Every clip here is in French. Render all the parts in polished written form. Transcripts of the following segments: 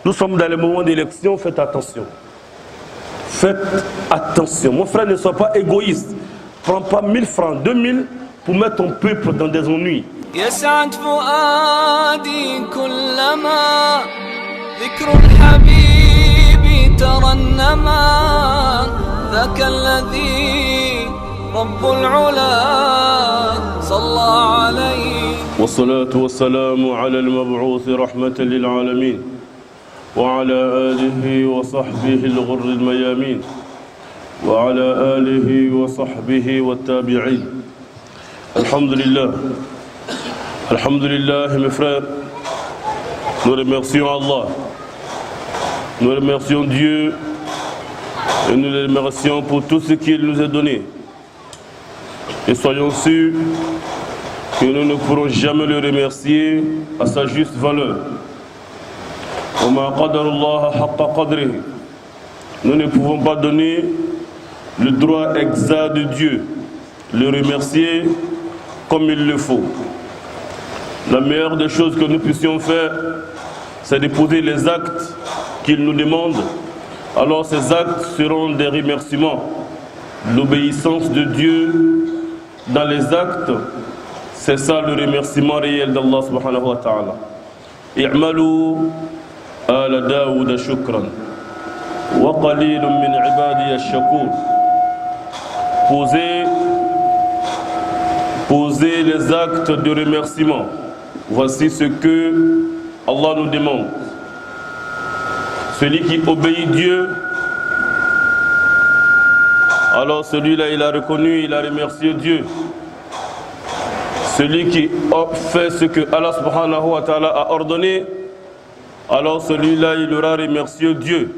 Nous sommes dans les moments d'élection, faites attention. Faites attention. Mon frère, ne sois pas égoïste. Prends pas 1000 francs, 2000 pour mettre ton peuple dans des ennuis. يسعد فؤادي كلما ذكر الحبيب ترنما ذاك الذي رب العلا صلى عليه والصلاة والسلام على المبعوث رحمة للعالمين وعلى آله وصحبه الغر الميامين وعلى آله وصحبه والتابعين. Alhamdulillah. Alhamdulillah, mes frères, nous remercions Allah, nous remercions Dieu et nous le remercions pour tout ce qu'il nous a donné. Et soyons sûrs que nous ne pourrons jamais le remercier à sa juste valeur. Nous ne pouvons pas donner le droit exact de Dieu, le remercier comme il le faut. La meilleure des choses que nous puissions faire, c'est de poser les actes qu'il nous demande. Alors ces actes seront des remerciements. L'obéissance de Dieu dans les actes, c'est ça le remerciement réel d'Allah subhanahu wa ta'ala. I'malu ala Daoud shukran wa qalilun min ibadi ash-shakur. Posez les actes de remerciement. Voici ce que Allah nous demande. Celui qui obéit Dieu, alors celui-là il a reconnu, il a remercié Dieu. Celui qui fait ce que Allah subhanahu wa ta'ala a ordonné, alors celui-là il aura remercié Dieu.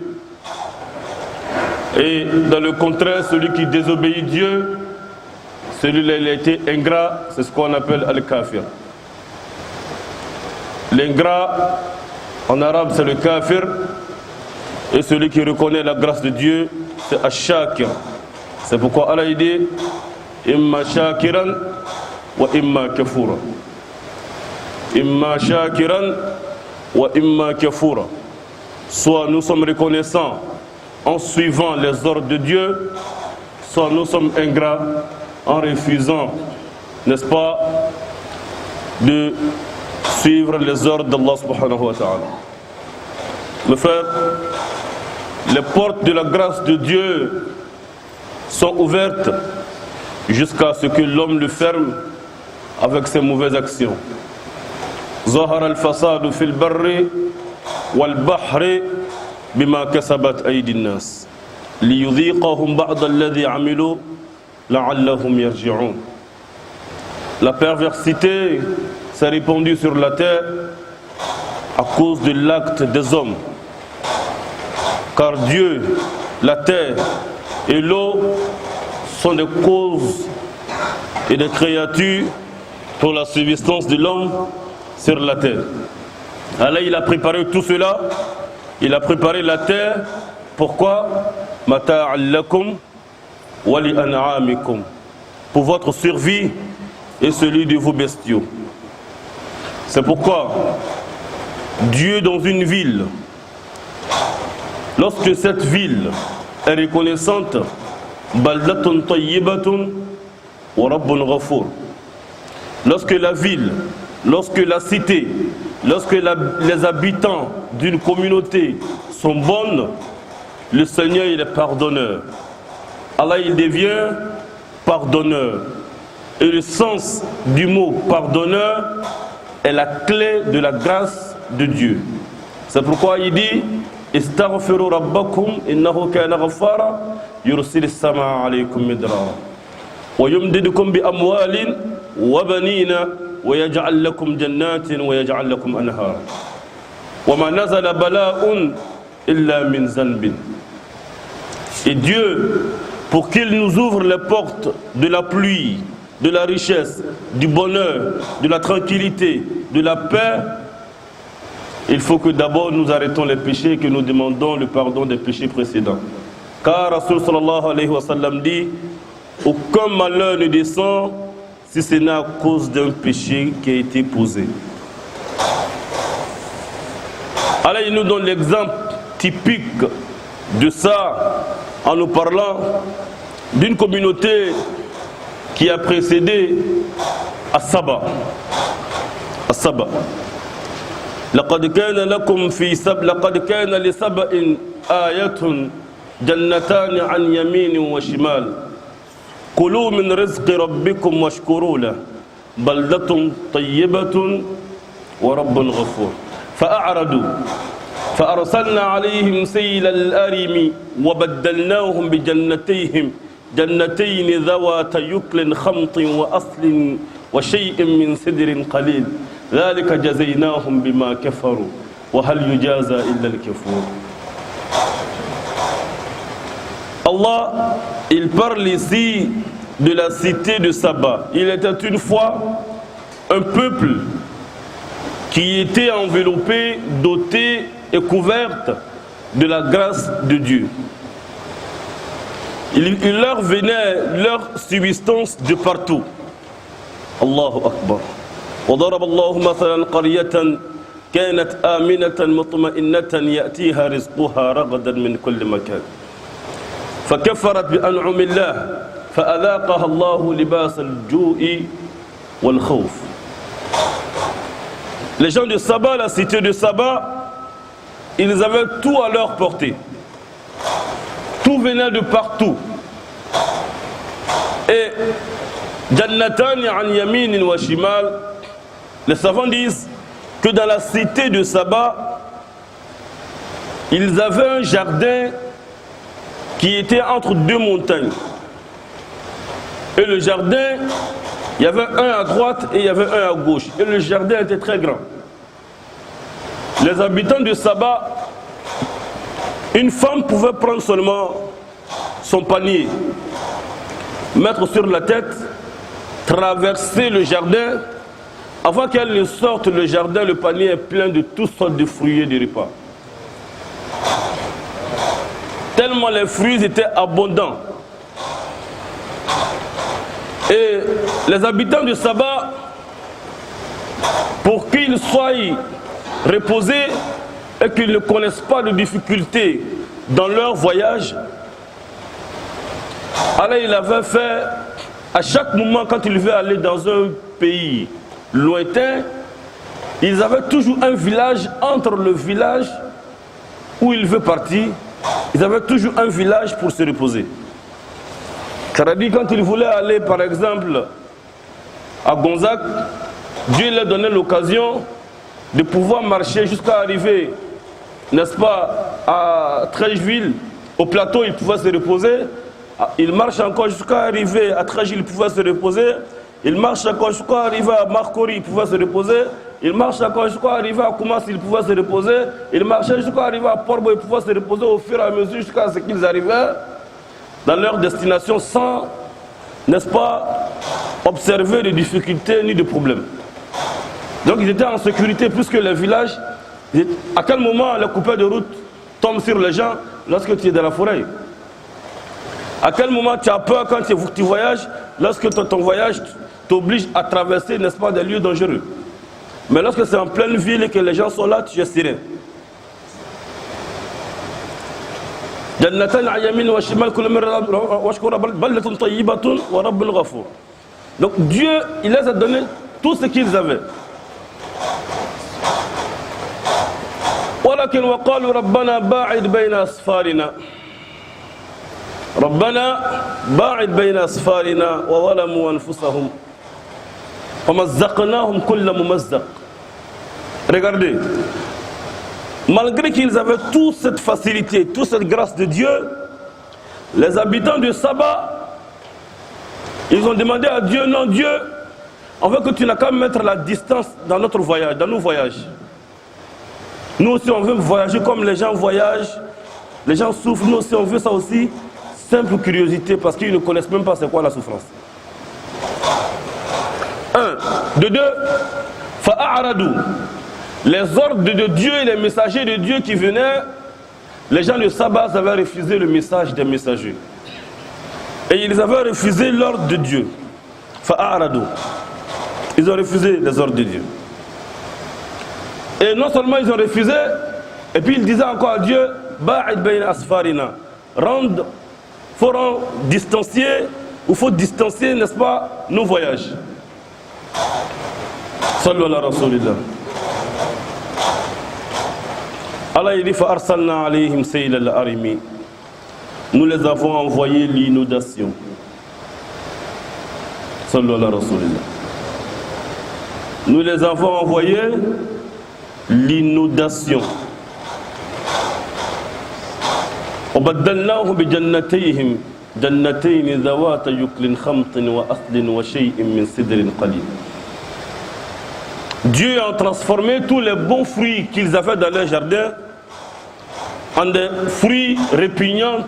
Et dans le contraire, celui qui désobéit Dieu, celui-là il a été ingrat, c'est ce qu'on appelle al-kafir. L'ingrat, en arabe, c'est le kafir. Et celui qui reconnaît la grâce de Dieu, c'est ash-shakir. C'est pourquoi Allah dit imma shakiran wa imma kafura. Imma shakiran wa imma kafura. Soit nous sommes reconnaissants en suivant les ordres de Dieu, soit nous sommes ingrats en refusant, n'est-ce pas, de suivre les ordres d'Allah subhanahu wa ta'ala. Mes frères, les portes de la grâce de Dieu sont ouvertes jusqu'à ce que l'homme le ferme avec ses mauvaises actions. Zahara al-fasadu fil barri wal bahri bima kasabat aydin nas liyudhiqahum ba'da alladhi amilu la'allahum yarji'un. La perversité s'est répandue sur la terre à cause de l'acte des hommes. Car Dieu, la terre et l'eau sont des causes et des créatures pour la subsistance de l'homme sur la terre. Allah, il a préparé tout cela. Il a préparé la terre. Pourquoi? Mata'an lakum wa li an'amikum. Pour votre survie et celui de vos bestiaux. C'est pourquoi Dieu dans une ville, lorsque cette ville est reconnaissante, baldatun tayyibatun wa rabbun ghafur. Lorsque la ville, lorsque la cité, lorsque les habitants d'une communauté sont bonnes, le Seigneur il est pardonneur. Allah il devient pardonneur. Et le sens du mot pardonneur est la clé de la grâce de Dieu. C'est pourquoi il dit Istaghfiru rabbakum innahu kana ghaffara yursil as-samaa alaykum midrara wa yumdidukum bi amwalin wa banina wa yaj'al lakum jannatin wa yaj'al lakum anhara wa ma nazala bala'un illa min zanbin. Et Dieu, pour qu'il nous ouvre les portes de la pluie, de la richesse, du bonheur, de la tranquillité, de la paix, il faut que d'abord nous arrêtons les péchés et que nous demandons le pardon des péchés précédents. Car Rasul sallallahu alayhi wa sallam dit aucun malheur ne descend si ce n'est à cause d'un péché qui a été posé. Allah il nous donne l'exemple typique de ça en nous parlant d'une communauté qui a précédé As-Saba. As-Saba. لقد كان لكم في لقد كان لسبأ آية جنتان عن يمين وشمال كلوا من رزق ربكم واشكروا له بلدة طيبة ورب غفور فأعرضوا فأرسلنا عليهم سيل الأرم وبدلناهم جنتين ذوات يكل خمط وأصل وشيء من سدر قليل ذلك جزيناهم بما كفروا وهل يجازى إلا الكفور. Allah, il parle ici de la cité de Saba. Il était une fois un peuple qui était enveloppé, doté et couverte de la grâce de Dieu. Il leur venait leur subsistance de partout. Allahu Akbar. وضرب الله مثلا قرية كانت آمنة مطمئنة يأتيها رزقها رغدا من كل مكان فكفرت بأنعم الله فأذاقها الله لباس الجوع والخوف. Les gens de Saba, la cité de Saba, ils avaient tout à leur portée. Tout venait de partout. Et Jannatani an yamin wa shimal, les savants disent que dans la cité de Saba, ils avaient un jardin qui était entre deux montagnes. Et le jardin, il y avait un à droite et il y avait un à gauche. Et le jardin était très grand. Les habitants de Saba, une femme pouvait prendre seulement son panier, mettre sur la tête, traverser le jardin. Avant qu'elle ne sorte, le jardin, le panier est plein de toutes sortes de fruits et de repas. Tellement les fruits étaient abondants. Et les habitants de Saba, pour qu'ils soient reposés et qu'ils ne connaissent pas de difficultés dans leur voyage, alors il avait fait, à chaque moment quand il veut aller dans un pays lointain, ils avaient toujours un village entre le village où il veut partir. Ils avaient toujours un village pour se reposer. Car quand il voulait aller par exemple à Gonzac, Dieu leur donnait l'occasion de pouvoir marcher jusqu'à arriver, n'est-ce pas, à Trècheville, au plateau, il pouvait se reposer. Il marche encore jusqu'à arriver à Trècheville, il pouvait se reposer. Il marche encore jusqu'à arriver à Marcory, il pouvait se reposer. Il marche encore jusqu'à arriver à Koumas, il pouvait se reposer. Il marchait jusqu'à arriver à Portbo, il pouvait se reposer au fur et à mesure jusqu'à ce qu'ils arrivaient dans leur destination sans, n'est-ce pas, observer de difficultés ni de problèmes. Donc ils étaient en sécurité plus que les villages. À quel moment les coupeurs de route tombent sur les gens lorsque tu es dans la forêt? À quel moment tu as peur quand tu voyages, lorsque ton voyage t'oblige à traverser, n'est-ce pas, des lieux dangereux? Mais lorsque c'est en pleine ville et que les gens sont là, tu es serein. Donc Dieu, il les a donné tout ce qu'ils avaient. ولكن وقالوا ربنا باعد بين أسفارنا ربنا باعد بين أسفارنا وظلموا أنفسهم ومزقناهم كل ممزق. Regardez, malgré qu'ils avaient toute cette facilité, toute cette grâce de Dieu, les habitants de Saba, ils ont demandé à Dieu, non Dieu, on veut que tu n'as qu'à mettre la distance dans notre voyage, dans nos voyages. Nous aussi on veut voyager comme les gens voyagent, les gens souffrent, nous aussi on veut ça aussi, simple curiosité parce qu'ils ne connaissent même pas c'est quoi la souffrance. Un. De deux, fa'a'radou. Les ordres de Dieu et les messagers de Dieu qui venaient, les gens de Saba avaient refusé le message des messagers. Et ils avaient refusé l'ordre de Dieu. Fa'a'radou. Ils ont refusé les ordres de Dieu. Et non seulement ils ont refusé, Et puis il disait encore à Dieu, Ba'id bayna asfarina. Faut distancier, ou faut distancier, n'est-ce pas, nos voyages. Sallu ala Rasulillah. Allah il dit, fa arsalna alayhim sayla al-arimi. Nous les avons envoyé l'inondation. Sallu ala Rasulillah. Nous les avons envoyé l'inondation. وبدلناهم بجنتيهم جنتين ذوات يكل خمط وأصل وشيء من سدر قليل. Dieu a transformé tous les bons fruits qu'ils avaient dans leur jardin en des fruits répugnants,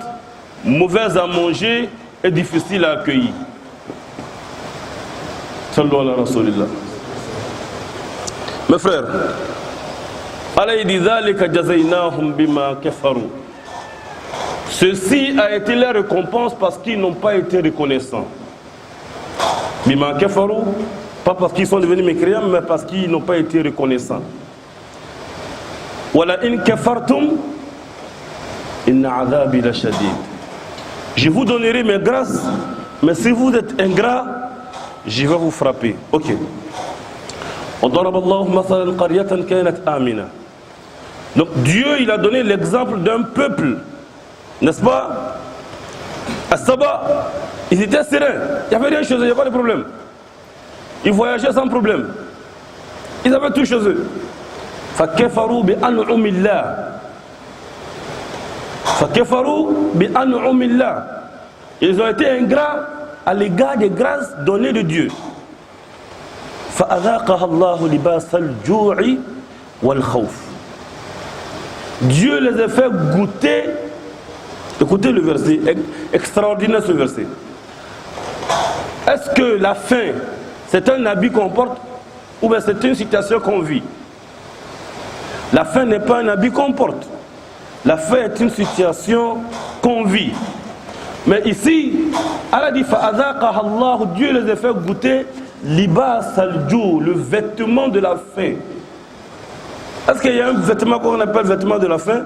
mauvais à manger et difficiles à accueillir. Sallu ala Rasulillah. Mes frères, Allah dit ذلك جزيناهم بما كفروا. Ceci a été leur récompense parce qu'ils n'ont pas été reconnaissants. Bima kafaru, pas parce qu'ils sont devenus mécréants, mais parce qu'ils n'ont pas été reconnaissants. Wala in kafartum, inna adhabi la shadid. Je vous donnerai mes grâces, mais si vous êtes ingrats, je vais vous frapper. Ok. وضرب الله مثلا قرية كانت آمنة. Donc Dieu, il a donné l'exemple d'un peuple. N'est-ce pas? À Saba, ils étaient sereins. Il n'y avait rien chez eux, il n'y avait pas de problème. Ils voyageaient sans problème. Ils avaient tout chez eux. فَكَفَرُوا بِأَنْعُمِ اللَّهِ. فَكَفَرُوا بِأَنْعُمِ اللَّهِ. Ils ont été ingrats à l'égard des grâces données de Dieu. فَأَذَاقَهَا اللَّهُ لِبَاسَ الْجُوعِ وَالْخَوْفِ. Dieu les a fait goûter. Écoutez le verset, extraordinaire ce verset. Est-ce que la faim, c'est un habit qu'on porte ou bien c'est une situation qu'on vit? La faim n'est pas un habit qu'on porte. La faim est une situation qu'on vit. Mais ici, Allah dit fa'adhaqaha Allah, Dieu les a fait goûter libas al-jou, le vêtement de la faim. Est-ce qu'il y a un vêtement qu'on appelle vêtement de la faim?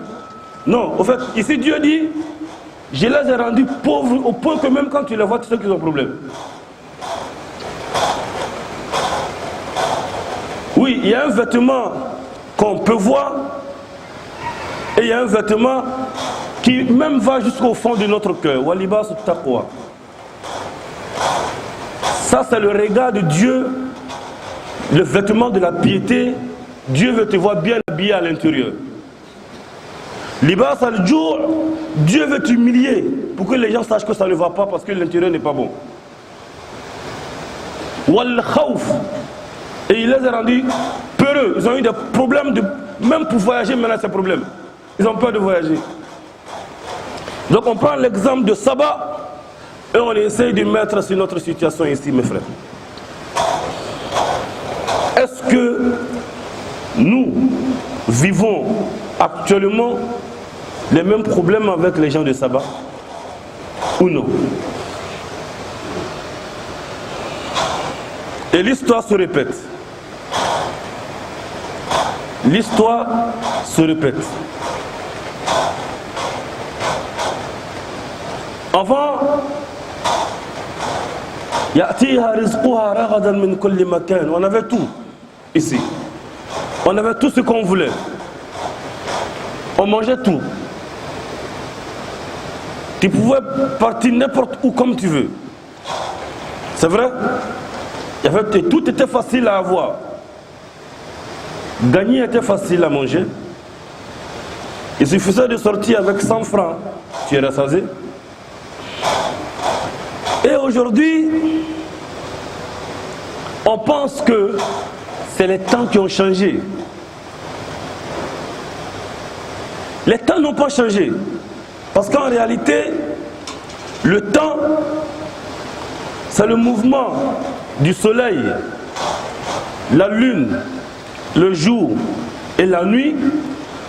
Non, au fait, ici Dieu dit je les ai rendus pauvres au point que même quand tu les vois, tu sais qu'ils ont problème. Oui, il y a un vêtement qu'on peut voir et il y a un vêtement qui même va jusqu'au fond de notre cœur. Walibas taqwa. Ça, c'est le regard de Dieu, le vêtement de la piété. Dieu veut te voir bien habillé à l'intérieur. Libas al-jour, Dieu veut t'humilier pour que les gens sachent que ça ne va pas parce que l'intérieur n'est pas bon. Wal khawf, et il les a rendus peureux. Ils ont eu des problèmes de même pour voyager. Maintenant c'est problème. Ils ont peur de voyager. Donc on prend l'exemple de Saba et on essaye de mettre sur notre situation ici, mes frères. Est-ce que nous vivons actuellement les mêmes problèmes avec les gens de Saba ou non? Et l'histoire se répète. L'histoire se répète. Avant, on avait tout ici. On avait tout ce qu'on voulait. On mangeait tout. Tu pouvais partir n'importe où comme tu veux. C'est vrai? Tout était facile à avoir. Gagner était facile à manger. Il suffisait de sortir avec 100 francs. Tu es rassasié. Et aujourd'hui, on pense que c'est les temps qui ont changé. Les temps n'ont pas changé. Parce qu'en réalité, le temps, c'est le mouvement du soleil, la lune, le jour et la nuit.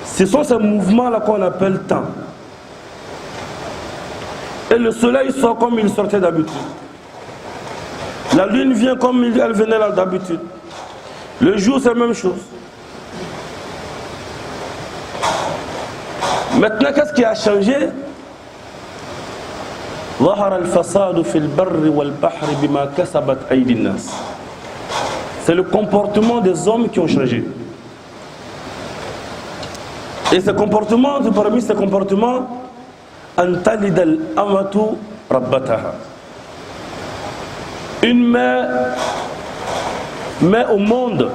Ce sont ces mouvements-là qu'on appelle temps. Et le soleil sort comme il sortait d'habitude. La lune vient comme elle venait là d'habitude. Le jour, c'est la même chose. Maintenant, qu'est-ce qui a changé? C'est le comportement des hommes qui ont changé. Et ce comportement, parmi ces comportements, une mère met au monde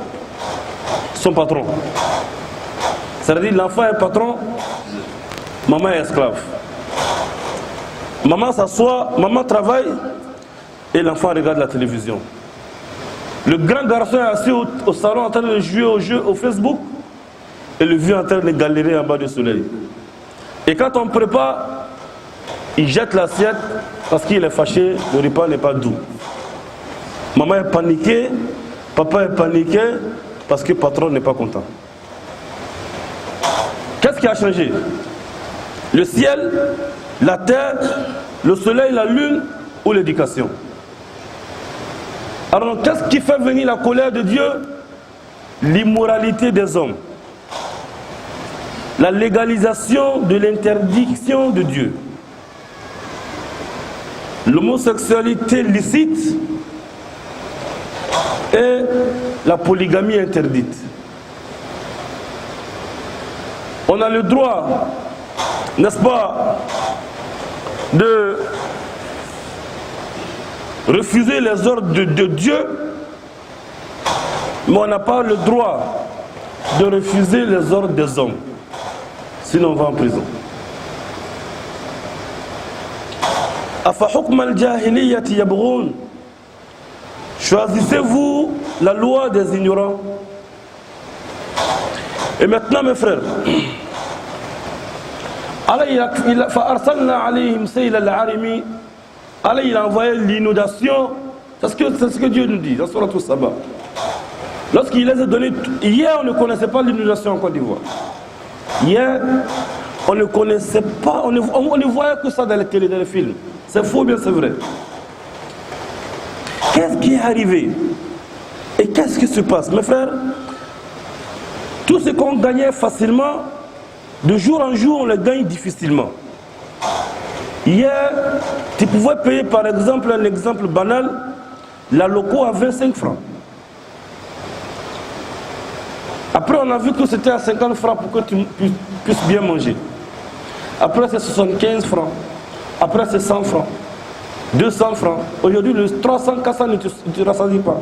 son patron. C'est-à-dire l'enfant est patron, maman est esclave. Maman s'assoit, maman travaille et l'enfant regarde la télévision. Le grand garçon est assis au salon en train de jouer au jeu au Facebook et le vieux en train de galérer en bas du soleil. Et quand on prépare, il jette l'assiette parce qu'il est fâché, le repas n'est pas doux. Maman est paniquée, papa est paniqué parce que le patron n'est pas content. Qu'est-ce qui a changé? Le ciel, la terre, le soleil, la lune ou l'éducation? Alors qu'est-ce qui fait venir la colère de Dieu? L'immoralité des hommes. La légalisation de l'interdiction de Dieu. L'homosexualité licite et la polygamie interdite. On a le droit, n'est-ce pas, de refuser les ordres de Dieu, mais on n'a pas le droit de refuser les ordres des hommes. Sinon on va en prison. Choisissez-vous la loi des ignorants? Et maintenant mes frères, Allah il a envoyé l'inondation. C'est ce que Dieu nous dit dans Surah Al-Sabah. Lorsqu'il les a donné, hier on ne connaissait pas l'inondation en Côte d'Ivoire. Hier on ne connaissait pas, on ne voyait que ça dans les télé, dans les films. C'est faux, bien c'est vrai. Qu'est-ce qui est arrivé? Et qu'est-ce qui se passe? Mes frères, tout ce qu'on gagnait facilement, de jour en jour, on le gagne difficilement. Hier, tu pouvais payer par exemple, un exemple banal, la loco à 25 francs. Après, on a vu que c'était à 50 francs pour que tu puisses bien manger. Après, c'est 75 francs. Après, c'est 100 francs. 200 francs. Aujourd'hui, le 300, 400 ne te rassasie pas.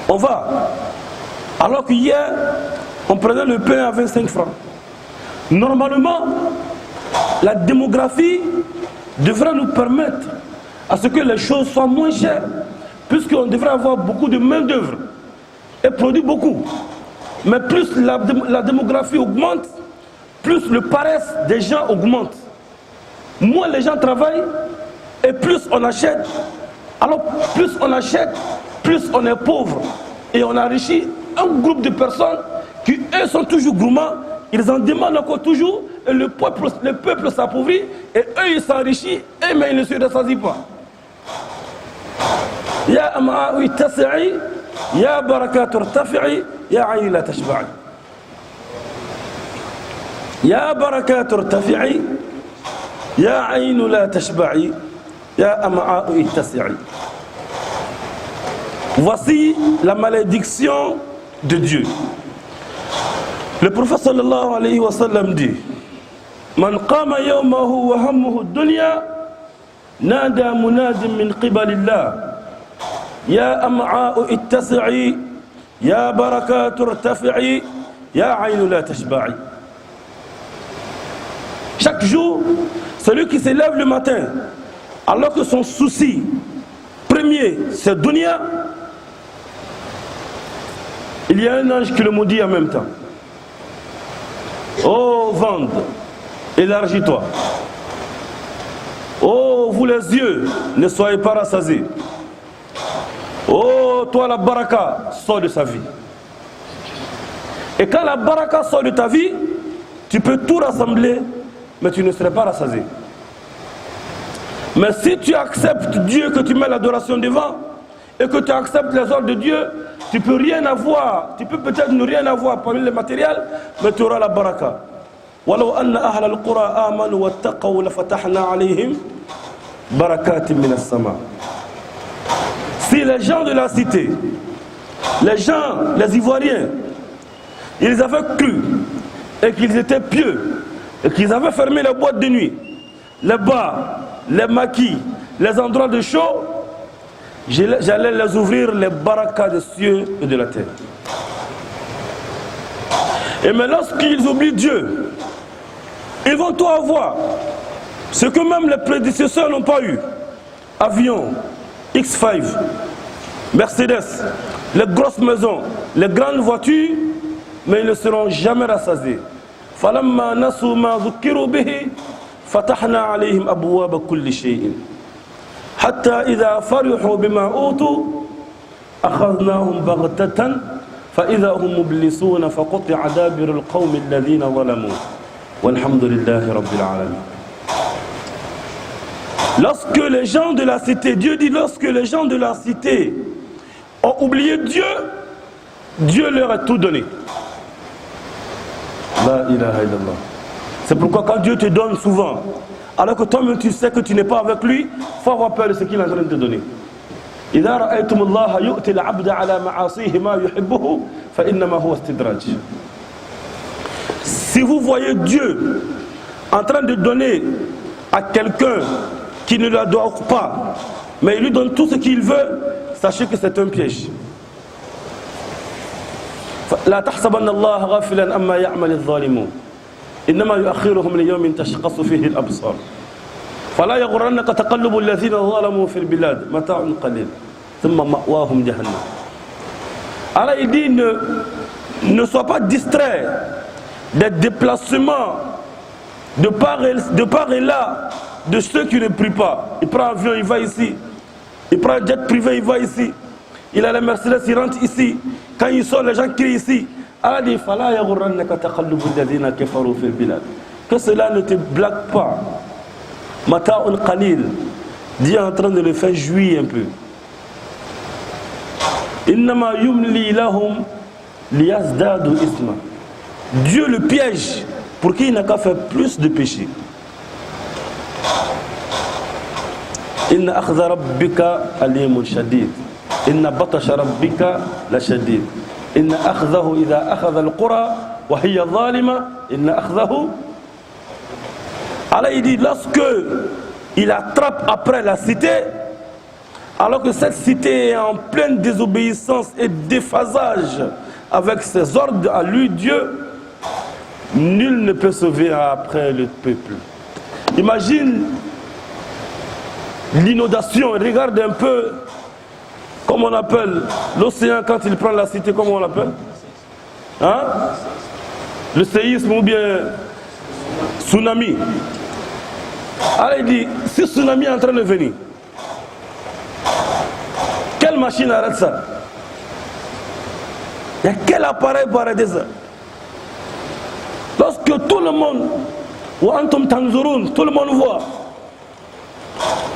On va. Alors qu'hier, on prenait le pain à 25 francs. Normalement, la démographie devrait nous permettre à ce que les choses soient moins chères, puisqu'on devrait avoir beaucoup de main-d'œuvre et produire beaucoup. Mais plus la démographie augmente, plus le paresse des gens augmente. Moins les gens travaillent et plus on achète. Alors plus on achète, plus on est pauvre. Et on enrichit un groupe de personnes qui, eux, sont toujours gourmands. Ils en demandent encore toujours et le peuple s'appauvrit et eux, ils s'enrichissent et mais ils ne se rassasient pas. Ya ama'awi tasi'i, ya barakatur tafi'i, ya ayn la tashba'i. Ya barakatur tafi'i, ya ayn la tashba'i, ya ama'awi tasi'i. Voici la malédiction de Dieu. Le prophète sallallahu alayhi wa sallam dit: Man qama yawmahu wa hammuhu dunya nada munadin min qibalillah ya am'a'u ittasi'i ya barakatu irtafi'i ya aynu la tashba'i. Chaque jour, celui qui se lève le matin alors que son souci premier c'est dunya, il y a un ange qui le maudit en même temps. Oh vente, élargis-toi. Oh vous les yeux, ne soyez pas rassasiés. Oh toi la baraka, sors de sa vie. Et quand la baraka sort de ta vie, tu peux tout rassembler, mais tu ne serais pas rassasié. Mais si tu acceptes Dieu, que tu mets l'adoration devant, et que tu acceptes les ordres de Dieu, tu peux rien avoir, tu peux peut-être ne rien avoir parmi les matériels, mais tu auras la baraka. ولو أن أهل القرى آمنوا واتقوا لفتحنا عليهم بركات من السماء. Si les gens de la cité, les gens, les Ivoiriens, ils avaient cru et qu'ils étaient pieux et qu'ils avaient fermé les boîtes de nuit, les bars, les maquis, les endroits de show, j'allais les ouvrir les barakas des cieux et de la terre. Et mais lorsqu'ils oublient Dieu, ils vont tout avoir. Ce que même les prédécesseurs n'ont pas eu. Avions, X5, Mercedes, les grosses maisons, les grandes voitures, mais ils ne seront jamais rassasiés. فَلَمَّا نَسُوا مَا ذُكِّرُوا بِهِ فَتَحْنَا عَلَيْهِمْ أَبْوَابَ كُلِّ شَيْءٍ حَتَّى إِذَا فَرِحُوا بِمَا أُوتُوا أَخَذْنَاهُمْ بَغْتَةً فإذا هم مبلسون فقطع دابر القوم الذين ظلموا والحمد لله رب العالمين. Lorsque les gens de la cité, Dieu dit, lorsque les gens de la cité ont oublié Dieu, Dieu leur a tout donné. La ilaha illallah. C'est pourquoi quand Dieu te donne souvent, alors que toi-même tu sais que tu n'es pas avec lui, il faut avoir peur de ce qu'il est en train de te donner. إذا رأيتم الله يؤتي العبد على معاصيه ما يحبه فإنما هو استدراج. Si vous voyez Dieu en train de donner à quelqu'un qui ne la doit pas, mais il lui donne tout ce qu'il veut, sachez que c'est un piège. لا تحسبن الله غافلا أما يعمل الظالمون إنما يؤخرهم ليوم تشخص فيه الأبصار فلا يغرنك تقلب الذين ظلموا في البلاد متاع قليل ثم مأواهم جهنم. Alors il dit ne sois pas distrait des déplacements de part et là de ceux qui ne prient pas. Il prend avion, il va ici. Il prend un jet privé, il va ici. Il a la Mercedes, il rentre ici. Quand il sort, les gens crient ici. Allah dit فلا يغرنك تقلب الذين كفروا في البلاد. Que cela ne te blague pas. Mata'un qalil, Dieu est en train de le faire jouir un peu. Innama yumli lahum liyazdadu isma. Dieu le piège pour qu'il n'a qu'à faire plus de péché. Inna akhdha rabbika alimun shadid. Inna batasha rabbika la shadid. Inna akhdahu idha akhadha al-qura wa hiya zalima. Inna akhdahu. Alors il dit, lorsque il attrape après la cité, alors que cette cité est en pleine désobéissance et déphasage avec ses ordres à lui, Dieu, nul ne peut sauver après le peuple. Imagine l'inondation, regarde un peu, comme on appelle l'océan quand il prend la cité, comment on l'appelle, hein? Le séisme ou bien tsunami. Alors il dit, si le tsunami est en train de venir, quelle machine arrête ça? Il y a quel appareil pour arrêter ça? Lorsque tout le monde, tout le monde voit,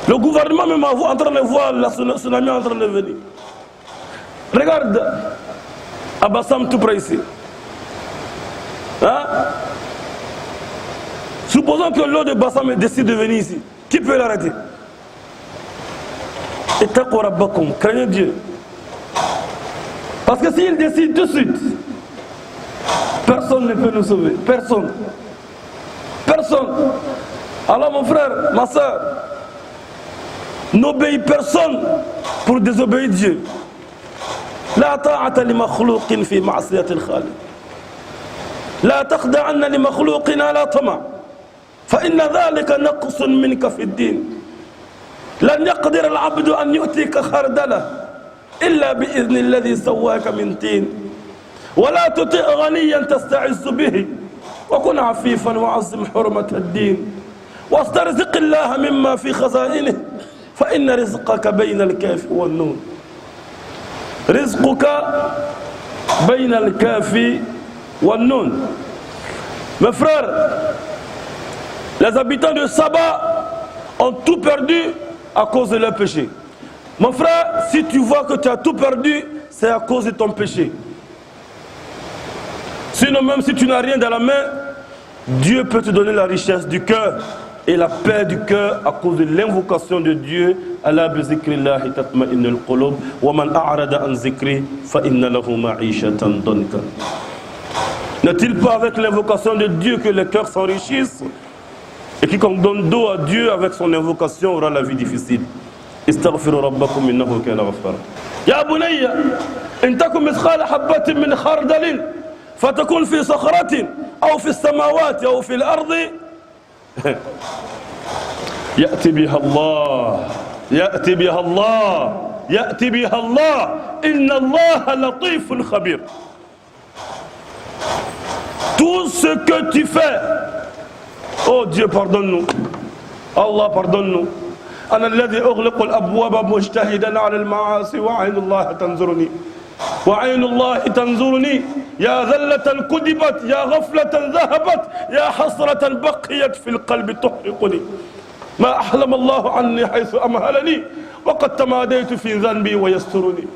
le gouvernement même est en train de voir le tsunami en train de venir. Regarde, à Bassam tout près ici. Hein? Supposons que l'eau de Bassam décide de venir ici. Qui peut l'arrêter? Et taqu rabbakum, craignez Dieu. Parce que s'il décide tout de suite, personne ne peut nous sauver. Personne. Personne. Alors mon frère, ma soeur, n'obéis personne pour désobéir Dieu. La ta'ata li makhlouqin fi ma'siyati al-khaliq. La taqda'anna li makhlouqin ala tama'. فإن ذلك نقص منك في الدين لن يقدر العبد أن يؤتيك خردله إلا بإذن الذي سواك من طين ولا تطع غنيا تستعز به وكن عفيفا وعظم حرمة الدين واسترزق الله مما في خزائنه فإن رزقك بين الكاف والنون رزقك بين الكاف والنون. Mes frères, les habitants de Saba ont tout perdu à cause de leur péché. Mon frère, si tu vois que tu as tout perdu, c'est à cause de ton péché. Sinon, même si tu n'as rien dans la main, Dieu peut te donner la richesse du cœur et la paix du cœur à cause de l'invocation de Dieu. Ala bi zikrillahi tatma'innul qulub wa man a'rada an zikri fa inna lahu ma'ishatan danka. N'est-il pas avec l'invocation de Dieu que les cœurs s'enrichissent? Et quiconque donne dos à Dieu avec son invocation aura la vie difficile. Istaghfiru rabbakum innahu kana ghaffara. Ya bunayya in takum mithqala habatin min khardalin fatakun fi sakhratin aw fi as-samawati aw fi al-ardi ya'ti biha Allah ya'ti biha Allah ya'ti biha Allah inna Allah latifun khabir. Tout ce que tu fais, oh Dieu, pardonne-nous. Allah, pardonne-nous. أنا الذي أغلق الأبواب مجتهدا على المعاصي وعين الله تنظرني وعين الله تنظرني يا ذلة كذبت يا غفلة ذهبت يا حسرة بقيت في القلب تحرقني ما أحلم الله عني حيث أمهلني وقد تماديت في ذنبي ويسترني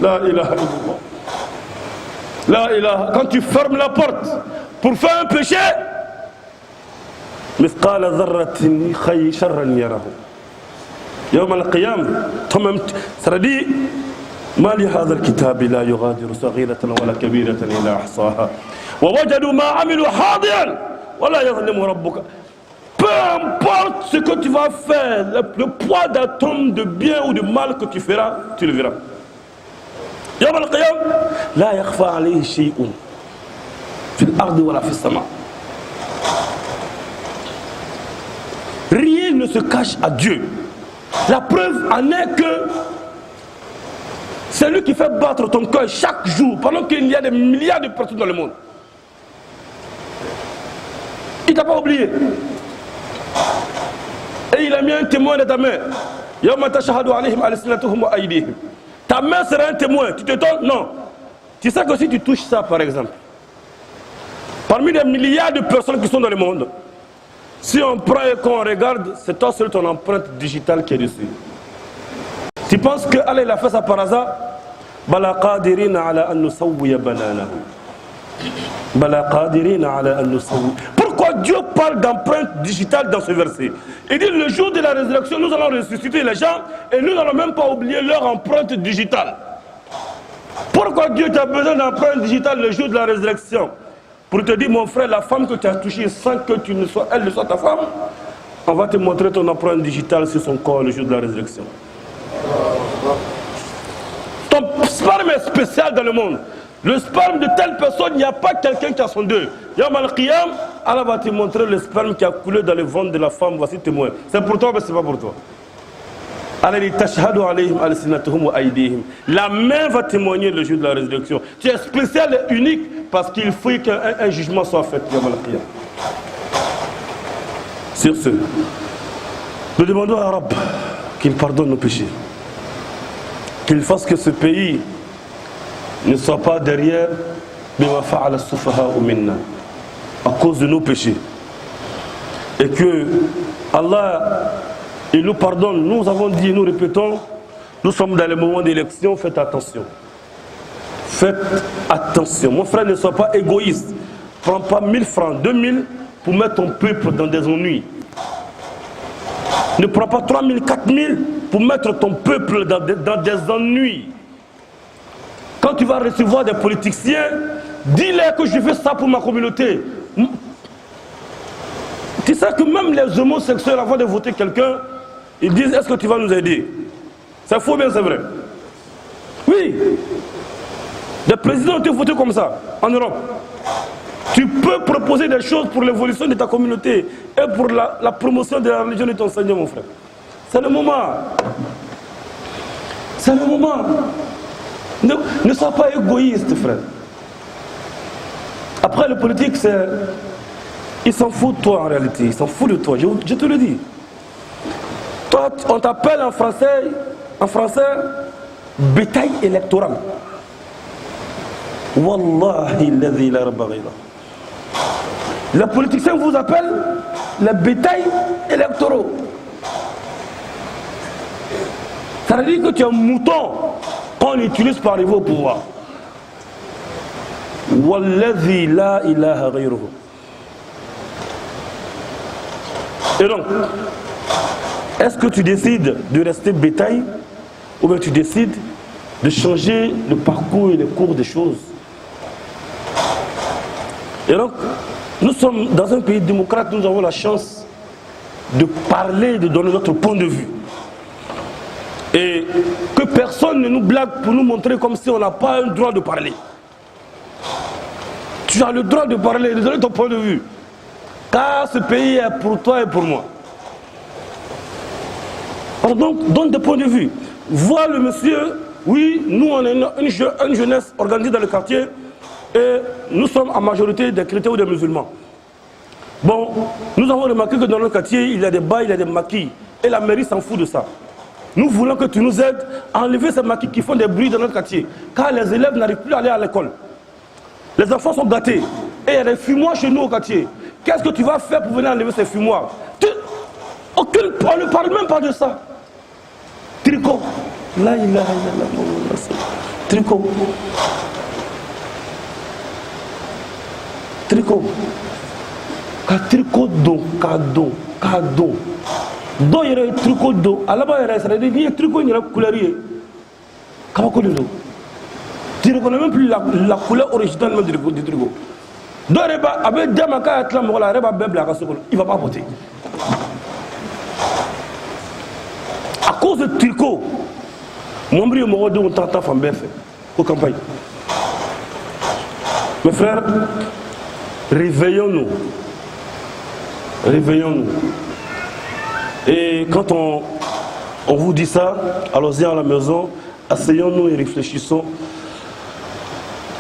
لا إله إلا الله لا إله. Quand tu fermes la porte pour faire un péché, مثقال ذرة خير شرا يره يوم القيامة. toi-même ça dit ما لهذا الكتاب لا يغادر صغيرة ولا كبيرة إلا أحصاها ووجدوا ما عملوا حاضرا ولا يظلم ربك. Peu importe ce que tu vas faire, le poids d'atome de bien ou de mal que tu feras, tu le verras. يوم القيامة لا يخفى عليه شيء في الأرض ولا في السماء. Rien ne se cache à Dieu. La preuve en est que c'est lui qui fait battre ton cœur chaque jour pendant qu'il y a des milliards de personnes dans le monde. Il ne t'a pas oublié. Et il a mis un témoin de ta main. Ta main sera un témoin. Tu te donnes? Non. Tu sais que si tu touches ça, par exemple, parmi les milliards de personnes qui sont dans le monde, si on prend et qu'on regarde, c'est toi seul ton empreinte digitale qui est dessus. Tu penses que Allah il a fait ça par hasard? Bala qadirina ala an nusawwiya bananahu. Bala qadirina ala an nusawwiya. Pourquoi Dieu parle d'empreinte digitale dans ce verset? Il dit le jour de la résurrection, nous allons ressusciter les gens et nous n'allons même pas oublier leur empreinte digitale. Pourquoi Dieu t'a besoin d'empreinte digitale le jour de la résurrection? Pour te dire, mon frère, la femme que tu as touchée sans que elle ne soit ta femme, on va te montrer ton empreinte digitale sur son corps le jour de la résurrection. Ton sperme est spécial dans le monde. Le sperme de telle personne, il n'y a pas quelqu'un qui a son deux. Yawm al-Qiyam, Allah va te montrer le sperme qui a coulé dans le ventre de la femme. Voici témoin. C'est pour toi, mais ce n'est pas pour toi. Allah dit tashhadu alayhim alsinatuhum wa aydihim. La main va témoigner le jour de la résurrection. Tu es spécial et unique parce qu'il faut qu'un jugement soit fait. Sur ce, nous demandons à Rabb qu'il pardonne nos péchés, qu'il fasse que ce pays ne soit pas derrière bima fa'ala as-sufaha minna à cause de nos péchés, et que Allah il nous pardonne. Nous avons dit, nous répétons, nous sommes dans le moment d'élection, faites attention. Faites attention. Mon frère, ne sois pas égoïste. Prends pas 1000 francs, 2000 pour mettre ton peuple dans des ennuis. Ne prends pas 3000, 4000 pour mettre ton peuple dans des ennuis. Quand tu vas recevoir des politiciens, dis-leur que je fais ça pour ma communauté. Tu sais que même les homosexuels, avant de voter quelqu'un, ils disent, est-ce que tu vas nous aider? C'est faux, bien c'est vrai. Oui. Des présidents ont été votés comme ça, en Europe. Tu peux proposer des choses pour l'évolution de ta communauté et pour la promotion de la religion de ton Seigneur, mon frère. C'est le moment. C'est le moment. Ne sois pas égoïste, frère. Après, le politique, c'est... Il s'en fout de toi en réalité, il s'en fout de toi, je te le dis. Toi, on t'appelle en français, bétail électoral. Wallahi alladhi la rabba ghayra. Les politiciens vous appellent les bétails électoraux. Ça veut dire que tu es un mouton qu'on utilise pour arriver au pouvoir. Walladhi la ilaha ghayruhu. Et donc, est-ce que tu décides de rester bétail ou bien tu décides de changer le parcours et le cours des choses? Et donc, nous sommes dans un pays démocrate, nous avons la chance de parler, de donner notre point de vue. Et que personne ne nous blague pour nous montrer comme si on n'a pas un droit de parler. Tu as le droit de parler, de donner ton point de vue. Car ce pays est pour toi et pour moi. Alors donc, donne des points de vue. Vois le monsieur, oui, nous on est une jeunesse organisée dans le quartier et nous sommes en majorité des chrétiens ou des musulmans. Bon, nous avons remarqué que dans notre quartier, il y a des bas, il y a des maquis. Et la mairie s'en fout de ça. Nous voulons que tu nous aides à enlever ces maquis qui font des bruits dans notre quartier. Car les élèves n'arrivent plus à aller à l'école. Les enfants sont gâtés. Et il y a des fumoirs chez nous au quartier. Qu'est-ce que tu vas faire pour venir enlever ces fumoirs? On ne parle même pas de ça. Tricot. Là, il a tricot. Tricot. Tricot do, cadeau. Do il y a un tricot do. À la base, il y a un tricot, il y a une couleur. Tu ne reconnais même plus la couleur originale même du tricot. Do avec Damaka et Tlamola, il ne va pas voter. À cause de tricot, mon bri m'a dit on t'entend faire BF aux campagnes. Mes frères, réveillons-nous. Réveillons-nous. Et quand on vous dit ça, allons-y à la maison, asseyons-nous et réfléchissons.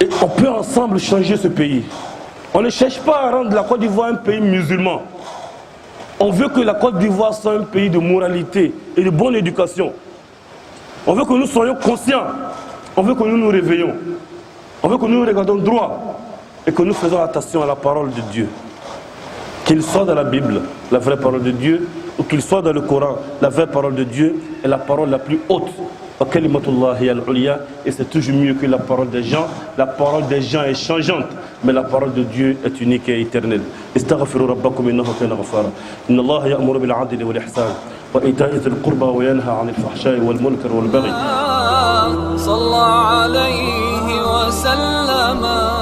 Et on peut ensemble changer ce pays. On ne cherche pas à rendre la Côte d'Ivoire un pays musulman. On veut que la Côte d'Ivoire soit un pays de moralité et de bonne éducation. On veut que nous soyons conscients. On veut que nous nous réveillons. On veut que nous nous regardons droit et que nous faisons attention à la parole de Dieu. Qu'il soit dans la Bible, la vraie parole de Dieu, ou qu'il soit dans le Coran, la vraie parole de Dieu est la parole la plus haute. Et c'est toujours mieux que la parole des gens. La parole des gens est changeante, mais la parole de Dieu est unique et éternelle. Astaghfiru rabbakum innahu kana ghafara. Inna Allah ya'muru bil 'adli wal ihsan wa ita'i dhil qurba wa yanha 'anil fahsha'i wal munkari wal baghi. Sallallahu alayhi wa sallam.